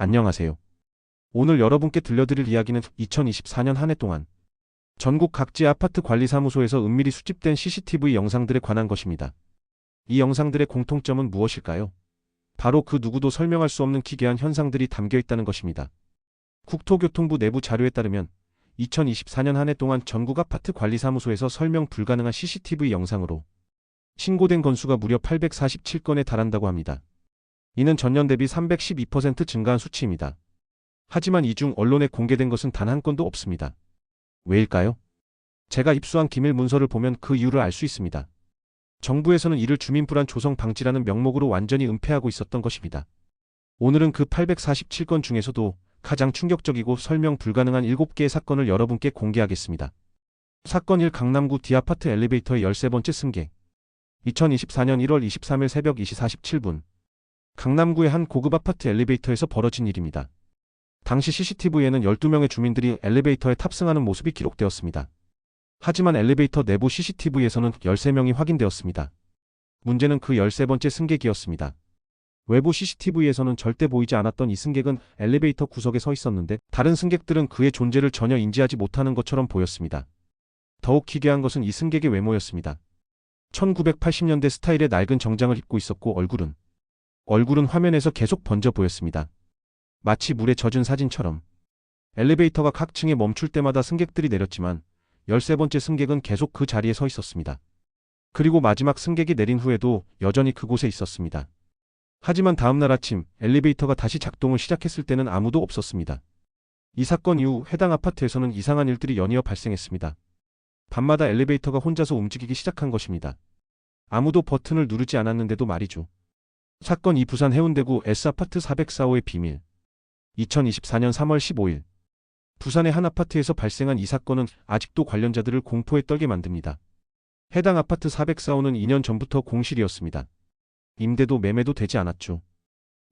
안녕하세요. 오늘 여러분께 들려드릴 이야기는 2024년 한 해 동안 전국 각지 아파트 관리사무소에서 은밀히 수집된 CCTV 영상들에 관한 것입니다. 이 영상들의 공통점은 무엇일까요? 바로 그 누구도 설명할 수 없는 기괴한 현상들이 담겨 있다는 것입니다. 국토교통부 내부 자료에 따르면 2024년 한 해 동안 전국 아파트 관리사무소에서 설명 불가능한 CCTV 영상으로 신고된 건수가 무려 847건에 달한다고 합니다. 이는 전년 대비 312% 증가한 수치입니다. 하지만 이 중 언론에 공개된 것은 단 한 건도 없습니다. 왜일까요? 제가 입수한 기밀 문서를 보면 그 이유를 알 수 있습니다. 정부에서는 이를 주민불안 조성 방지라는 명목으로 완전히 은폐하고 있었던 것입니다. 오늘은 그 847건 중에서도 가장 충격적이고 설명 불가능한 7개의 사건을 여러분께 공개하겠습니다. 사건 1. 강남구 D아파트 엘리베이터의 13번째 승객. 2024년 1월 23일 새벽 2시 47분. 강남구의 한 고급 아파트 엘리베이터에서 벌어진 일입니다. 당시 CCTV에는 12명의 주민들이 엘리베이터에 탑승하는 모습이 기록되었습니다. 하지만 엘리베이터 내부 CCTV에서는 13명이 확인되었습니다. 문제는 그 13번째 승객이었습니다. 외부 CCTV에서는 절대 보이지 않았던 이 승객은 엘리베이터 구석에 서 있었는데 다른 승객들은 그의 존재를 전혀 인지하지 못하는 것처럼 보였습니다. 더욱 기괴한 것은 이 승객의 외모였습니다. 1980년대 스타일의 낡은 정장을 입고 있었고 얼굴은 화면에서 계속 번져 보였습니다. 마치 물에 젖은 사진처럼. 엘리베이터가 각 층에 멈출 때마다 승객들이 내렸지만 13번째 승객은 계속 그 자리에 서 있었습니다. 그리고 마지막 승객이 내린 후에도 여전히 그곳에 있었습니다. 하지만 다음날 아침 엘리베이터가 다시 작동을 시작했을 때는 아무도 없었습니다. 이 사건 이후 해당 아파트에서는 이상한 일들이 연이어 발생했습니다. 밤마다 엘리베이터가 혼자서 움직이기 시작한 것입니다. 아무도 버튼을 누르지 않았는데도 말이죠. 사건 2. 부산 해운대구 S아파트 404호의 비밀. 2024년 3월 15일. 부산의 한 아파트에서 발생한 이 사건은 아직도 관련자들을 공포에 떨게 만듭니다. 해당 아파트 404호는 2년 전부터 공실이었습니다. 임대도 매매도 되지 않았죠.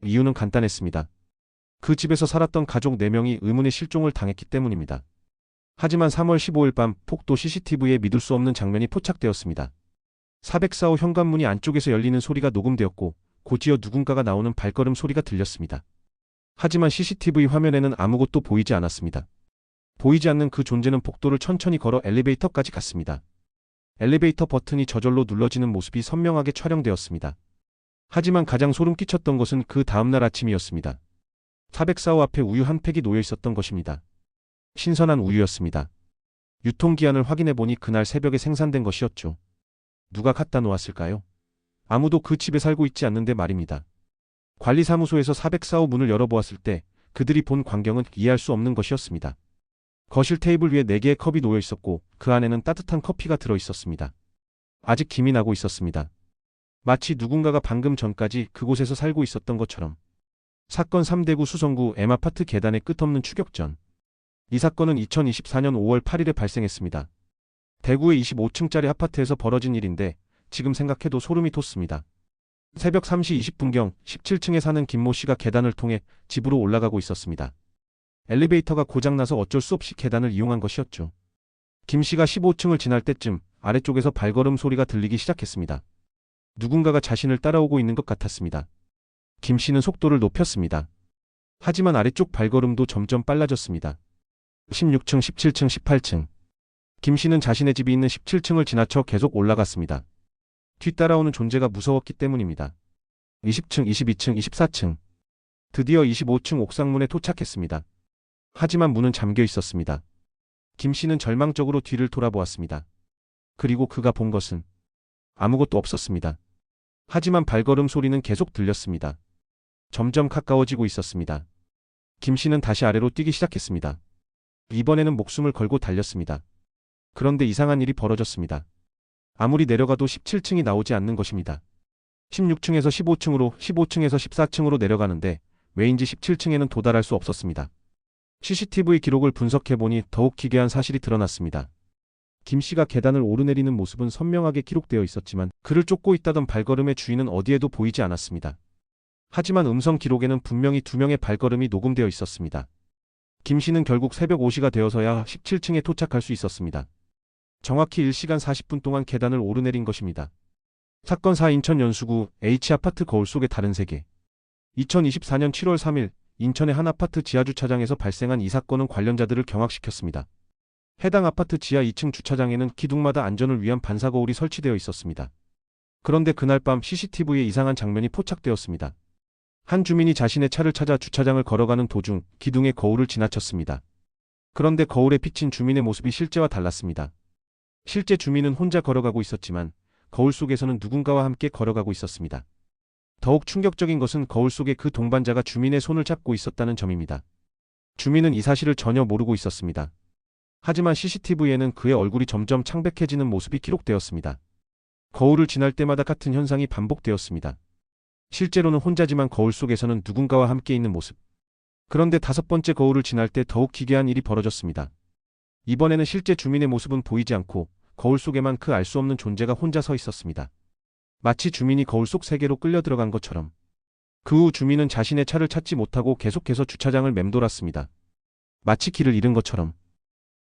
이유는 간단했습니다. 그 집에서 살았던 가족 4명이 의문의 실종을 당했기 때문입니다. 하지만 3월 15일 밤 폭도 CCTV에 믿을 수 없는 장면이 포착되었습니다. 404호 현관문이 안쪽에서 열리는 소리가 녹음되었고 곧이어 누군가가 나오는 발걸음 소리가 들렸습니다. 하지만 CCTV 화면에는 아무것도 보이지 않았습니다. 보이지 않는 그 존재는 복도를 천천히 걸어 엘리베이터까지 갔습니다. 엘리베이터 버튼이 저절로 눌러지는 모습이 선명하게 촬영되었습니다. 하지만 가장 소름 끼쳤던 것은 그 다음날 아침이었습니다. 404호 앞에 우유 한 팩이 놓여 있었던 것입니다. 신선한 우유였습니다. 유통기한을 확인해보니 그날 새벽에 생산된 것이었죠. 누가 갖다 놓았을까요? 아무도 그 집에 살고 있지 않는데 말입니다. 관리사무소에서 404호 문을 열어보았을 때 그들이 본 광경은 이해할 수 없는 것이었습니다. 거실 테이블 위에 4개의 컵이 놓여 있었고 그 안에는 따뜻한 커피가 들어 있었습니다. 아직 김이 나고 있었습니다. 마치 누군가가 방금 전까지 그곳에서 살고 있었던 것처럼. 사건 3. 대구 수성구 M아파트 계단의 끝없는 추격전. 이 사건은 2024년 5월 8일에 발생했습니다. 대구의 25층짜리 아파트에서 벌어진 일인데 지금 생각해도 소름이 돋습니다. 새벽 3시 20분경 17층에 사는 김모 씨가 계단을 통해 집으로 올라가고 있었습니다. 엘리베이터가 고장나서 어쩔 수 없이 계단을 이용한 것이었죠. 김 씨가 15층을 지날 때쯤 아래쪽에서 발걸음 소리가 들리기 시작했습니다. 누군가가 자신을 따라오고 있는 것 같았습니다. 김 씨는 속도를 높였습니다. 하지만 아래쪽 발걸음도 점점 빨라졌습니다. 16층, 17층, 18층. 김 씨는 자신의 집이 있는 17층을 지나쳐 계속 올라갔습니다. 뒤따라오는 존재가 무서웠기 때문입니다. 20층, 22층, 24층. 드디어 25층 옥상문에 도착했습니다. 하지만 문은 잠겨 있었습니다. 김 씨는 절망적으로 뒤를 돌아보았습니다. 그리고 그가 본 것은 아무것도 없었습니다. 하지만 발걸음 소리는 계속 들렸습니다. 점점 가까워지고 있었습니다. 김 씨는 다시 아래로 뛰기 시작했습니다. 이번에는 목숨을 걸고 달렸습니다. 그런데 이상한 일이 벌어졌습니다. 아무리 내려가도 17층이 나오지 않는 것입니다. 16층에서 15층으로, 15층에서 14층으로 내려가는데 왜인지 17층에는 도달할 수 없었습니다. CCTV 기록을 분석해보니 더욱 기괴한 사실이 드러났습니다. 김 씨가 계단을 오르내리는 모습은 선명하게 기록되어 있었지만 그를 쫓고 있다던 발걸음의 주인은 어디에도 보이지 않았습니다. 하지만 음성 기록에는 분명히 2명의 발걸음이 녹음되어 있었습니다. 김 씨는 결국 새벽 5시가 되어서야 17층에 도착할 수 있었습니다. 정확히 1시간 40분 동안 계단을 오르내린 것입니다. 사건 4. 인천 연수구 H아파트 거울 속의 다른 세계. 2024년 7월 3일 인천의 한 아파트 지하주차장에서 발생한 이 사건은 관련자들을 경악시켰습니다. 해당 아파트 지하 2층 주차장에는 기둥마다 안전을 위한 반사거울이 설치되어 있었습니다. 그런데 그날 밤 CCTV에 이상한 장면이 포착되었습니다. 한 주민이 자신의 차를 찾아 주차장을 걸어가는 도중 기둥의 거울을 지나쳤습니다. 그런데 거울에 비친 주민의 모습이 실제와 달랐습니다. 실제 주민은 혼자 걸어가고 있었지만 거울 속에서는 누군가와 함께 걸어가고 있었습니다. 더욱 충격적인 것은 거울 속의 그 동반자가 주민의 손을 잡고 있었다는 점입니다. 주민은 이 사실을 전혀 모르고 있었습니다. 하지만 CCTV에는 그의 얼굴이 점점 창백해지는 모습이 기록되었습니다. 거울을 지날 때마다 같은 현상이 반복되었습니다. 실제로는 혼자지만 거울 속에서는 누군가와 함께 있는 모습. 그런데 5번째 거울을 지날 때 더욱 기괴한 일이 벌어졌습니다. 이번에는 실제 주민의 모습은 보이지 않고 거울 속에만 그 알 수 없는 존재가 혼자 서 있었습니다. 마치 주민이 거울 속 세계로 끌려 들어간 것처럼. 그 후 주민은 자신의 차를 찾지 못하고 계속해서 주차장을 맴돌았습니다. 마치 길을 잃은 것처럼.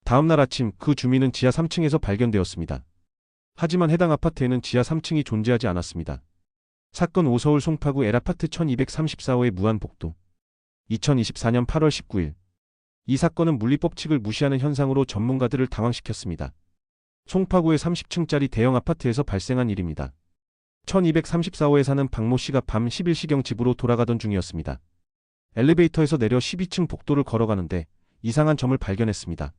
다음 날 아침 그 주민은 지하 3층에서 발견되었습니다. 하지만 해당 아파트에는 지하 3층이 존재하지 않았습니다. 사건 5 서울 송파구 L아파트 1234호의 무한복도. 2024년 8월 19일. 이 사건은 물리법칙을 무시하는 현상으로 전문가들을 당황시켰습니다. 송파구의 30층짜리 대형 아파트에서 발생한 일입니다. 1234호에 사는 박모 씨가 밤 11시경 집으로 돌아가던 중이었습니다. 엘리베이터에서 내려 12층 복도를 걸어가는데 이상한 점을 발견했습니다.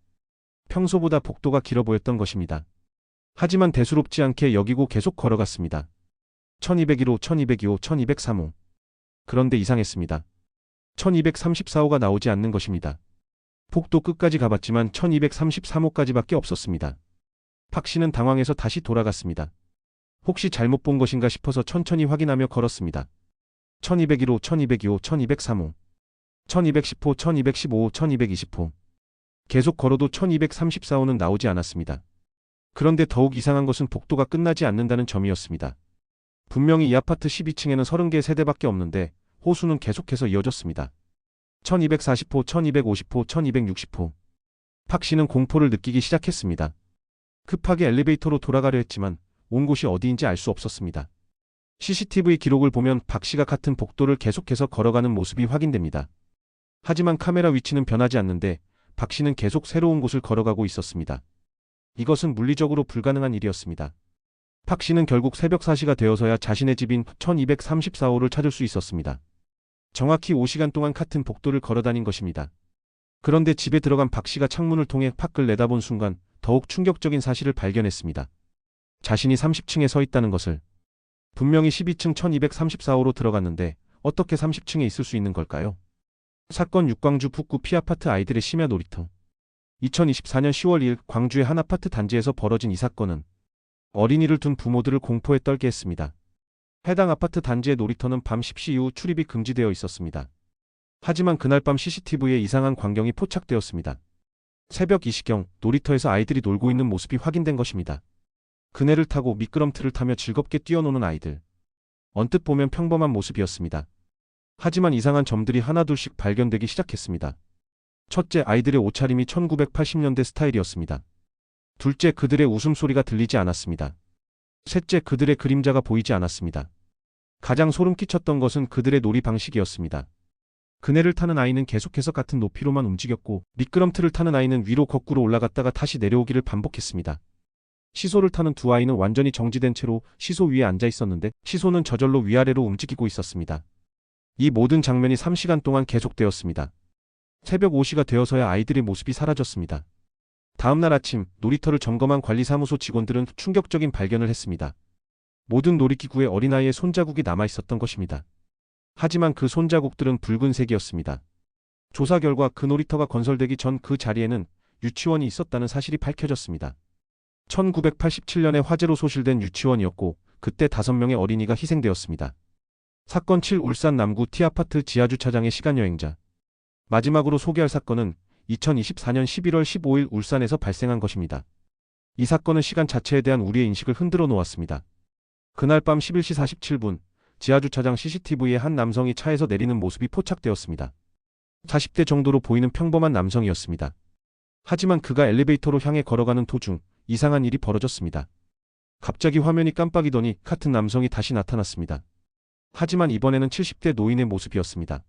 평소보다 복도가 길어 보였던 것입니다. 하지만 대수롭지 않게 여기고 계속 걸어갔습니다. 1201호, 1202호, 1203호. 그런데 이상했습니다. 1234호가 나오지 않는 것입니다. 복도 끝까지 가봤지만 1233호까지밖에 없었습니다. 박 씨는 당황해서 다시 돌아갔습니다. 혹시 잘못 본 것인가 싶어서 천천히 확인하며 걸었습니다. 1201호, 1202호, 1203호, 1210호, 1215호, 1220호. 계속 걸어도 1234호는 나오지 않았습니다. 그런데 더욱 이상한 것은 복도가 끝나지 않는다는 점이었습니다. 분명히 이 아파트 12층에는 30개 세대밖에 없는데 호수는 계속해서 이어졌습니다. 1240호, 1250호, 1260호. 박 씨는 공포를 느끼기 시작했습니다. 급하게 엘리베이터로 돌아가려 했지만 온 곳이 어디인지 알 수 없었습니다. CCTV 기록을 보면 박 씨가 같은 복도를 계속해서 걸어가는 모습이 확인됩니다. 하지만 카메라 위치는 변하지 않는데 박 씨는 계속 새로운 곳을 걸어가고 있었습니다. 이것은 물리적으로 불가능한 일이었습니다. 박 씨는 결국 새벽 4시가 되어서야 자신의 집인 1234호를 찾을 수 있었습니다. 정확히 5시간 동안 같은 복도를 걸어다닌 것입니다. 그런데 집에 들어간 박 씨가 창문을 통해 밖을 내다본 순간 더욱 충격적인 사실을 발견했습니다. 자신이 30층에 서 있다는 것을. 분명히 12층 1234호로 들어갔는데 어떻게 30층에 있을 수 있는 걸까요? 사건 육광주 북구 P아파트 아이들의 심야 놀이터. 2024년 10월 2일 광주의 한 아파트 단지에서 벌어진 이 사건은 어린이를 둔 부모들을 공포에 떨게 했습니다. 해당 아파트 단지의 놀이터는 밤 10시 이후 출입이 금지되어 있었습니다. 하지만 그날 밤 CCTV에 이상한 광경이 포착되었습니다. 새벽 2시경 놀이터에서 아이들이 놀고 있는 모습이 확인된 것입니다. 그네를 타고 미끄럼틀을 타며 즐겁게 뛰어노는 아이들. 언뜻 보면 평범한 모습이었습니다. 하지만 이상한 점들이 하나둘씩 발견되기 시작했습니다. 첫째, 아이들의 옷차림이 1980년대 스타일이었습니다. 둘째, 그들의 웃음소리가 들리지 않았습니다. 셋째, 그들의 그림자가 보이지 않았습니다. 가장 소름 끼쳤던 것은 그들의 놀이 방식이었습니다. 그네를 타는 아이는 계속해서 같은 높이로만 움직였고 미끄럼틀을 타는 아이는 위로 거꾸로 올라갔다가 다시 내려오기를 반복했습니다. 시소를 타는 두 아이는 완전히 정지된 채로 시소 위에 앉아 있었는데 시소는 저절로 위아래로 움직이고 있었습니다. 이 모든 장면이 3시간 동안 계속되었습니다. 새벽 5시가 되어서야 아이들의 모습이 사라졌습니다. 다음 날 아침 놀이터를 점검한 관리사무소 직원들은 충격적인 발견을 했습니다. 모든 놀이기구에 어린아이의 손자국이 남아있었던 것입니다. 하지만 그 손자국들은 붉은색이었습니다. 조사 결과 그 놀이터가 건설되기 전 그 자리에는 유치원이 있었다는 사실이 밝혀졌습니다. 1987년에 화재로 소실된 유치원이었고 그때 5명의 어린이가 희생되었습니다. 사건 7 울산 남구 T아파트 지하주차장의 시간여행자. 마지막으로 소개할 사건은 2024년 11월 15일 울산에서 발생한 것입니다. 이 사건은 시간 자체에 대한 우리의 인식을 흔들어 놓았습니다. 그날 밤 11시 47분 지하주차장 CCTV에 한 남성이 차에서 내리는 모습이 포착되었습니다. 40대 정도로 보이는 평범한 남성이었습니다. 하지만 그가 엘리베이터로 향해 걸어가는 도중 이상한 일이 벌어졌습니다. 갑자기 화면이 깜빡이더니 같은 남성이 다시 나타났습니다. 하지만 이번에는 70대 노인의 모습이었습니다.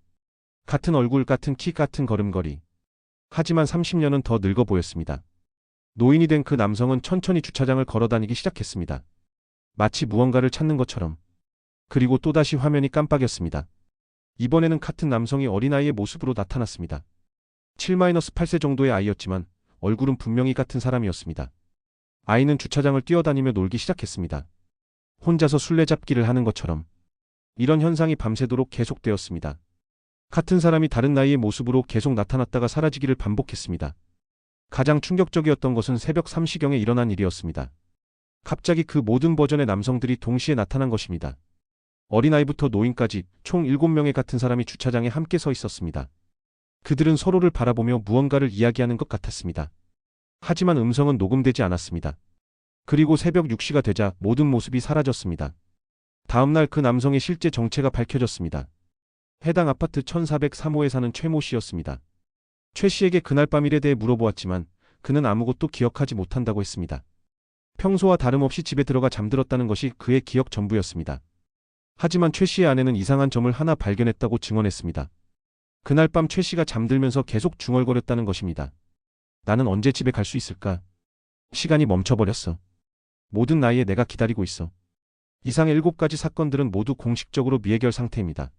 같은 얼굴, 같은 키, 같은 걸음걸이. 하지만 30년은 더 늙어 보였습니다. 노인이 된 그 남성은 천천히 주차장을 걸어다니기 시작했습니다. 마치 무언가를 찾는 것처럼. 그리고 또다시 화면이 깜빡였습니다. 이번에는 같은 남성이 어린아이의 모습으로 나타났습니다. 7-8세 정도의 아이였지만 얼굴은 분명히 같은 사람이었습니다. 아이는 주차장을 뛰어다니며 놀기 시작했습니다. 혼자서 술래잡기를 하는 것처럼. 이런 현상이 밤새도록 계속되었습니다. 같은 사람이 다른 나이의 모습으로 계속 나타났다가 사라지기를 반복했습니다. 가장 충격적이었던 것은 새벽 3시경에 일어난 일이었습니다. 갑자기 그 모든 버전의 남성들이 동시에 나타난 것입니다. 어린아이부터 노인까지 총 7명의 같은 사람이 주차장에 함께 서 있었습니다. 그들은 서로를 바라보며 무언가를 이야기하는 것 같았습니다. 하지만 음성은 녹음되지 않았습니다. 그리고 새벽 6시가 되자 모든 모습이 사라졌습니다. 다음날 그 남성의 실제 정체가 밝혀졌습니다. 해당 아파트 1403호에 사는 최모 씨였습니다. 최 씨에게 그날 밤 일에 대해 물어보았지만 그는 아무것도 기억하지 못한다고 했습니다. 평소와 다름없이 집에 들어가 잠들었다는 것이 그의 기억 전부였습니다. 하지만 최 씨의 아내는 이상한 점을 하나 발견했다고 증언했습니다. 그날 밤 최 씨가 잠들면서 계속 중얼거렸다는 것입니다. 나는 언제 집에 갈 수 있을까? 시간이 멈춰버렸어. 모든 나이에 내가 기다리고 있어. 이상의 7가지 사건들은 모두 공식적으로 미해결 상태입니다.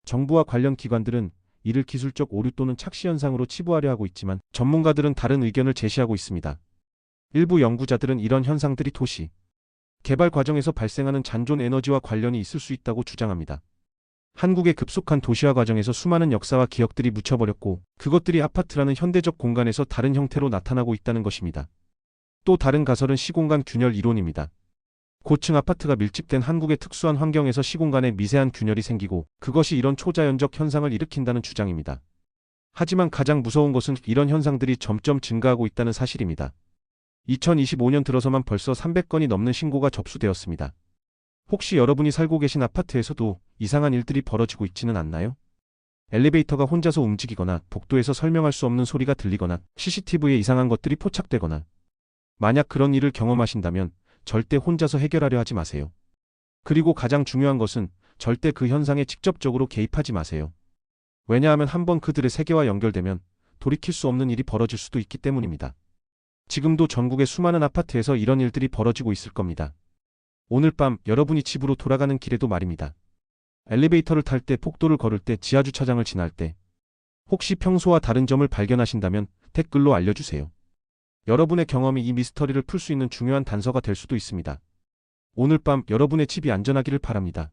정부와 관련 기관들은 이를 기술적 오류 또는 착시 현상으로 치부하려 하고 있지만 전문가들은 다른 의견을 제시하고 있습니다. 일부 연구자들은 이런 현상들이 도시 개발 과정에서 발생하는 잔존 에너지와 관련이 있을 수 있다고 주장합니다. 한국의 급속한 도시화 과정에서 수많은 역사와 기억들이 묻혀버렸고 그것들이 아파트라는 현대적 공간에서 다른 형태로 나타나고 있다는 것입니다. 또 다른 가설은 시공간 균열 이론입니다. 고층 아파트가 밀집된 한국의 특수한 환경에서 시공간에 미세한 균열이 생기고 그것이 이런 초자연적 현상을 일으킨다는 주장입니다. 하지만 가장 무서운 것은 이런 현상들이 점점 증가하고 있다는 사실입니다. 2025년 들어서만 벌써 300건이 넘는 신고가 접수되었습니다. 혹시 여러분이 살고 계신 아파트에서도 이상한 일들이 벌어지고 있지는 않나요? 엘리베이터가 혼자서 움직이거나 복도에서 설명할 수 없는 소리가 들리거나 CCTV에 이상한 것들이 포착되거나 만약 그런 일을 경험하신다면 절대 혼자서 해결하려 하지 마세요. 그리고 가장 중요한 것은 절대 그 현상에 직접적으로 개입하지 마세요. 왜냐하면 한번 그들의 세계와 연결되면 돌이킬 수 없는 일이 벌어질 수도 있기 때문입니다. 지금도 전국의 수많은 아파트에서 이런 일들이 벌어지고 있을 겁니다. 오늘 밤 여러분이 집으로 돌아가는 길에도 말입니다. 엘리베이터를 탈 때, 복도를 걸을 때, 지하주차장을 지날 때 혹시 평소와 다른 점을 발견하신다면 댓글로 알려주세요. 여러분의 경험이 이 미스터리를 풀 수 있는 중요한 단서가 될 수도 있습니다. 오늘 밤 여러분의 집이 안전하기를 바랍니다.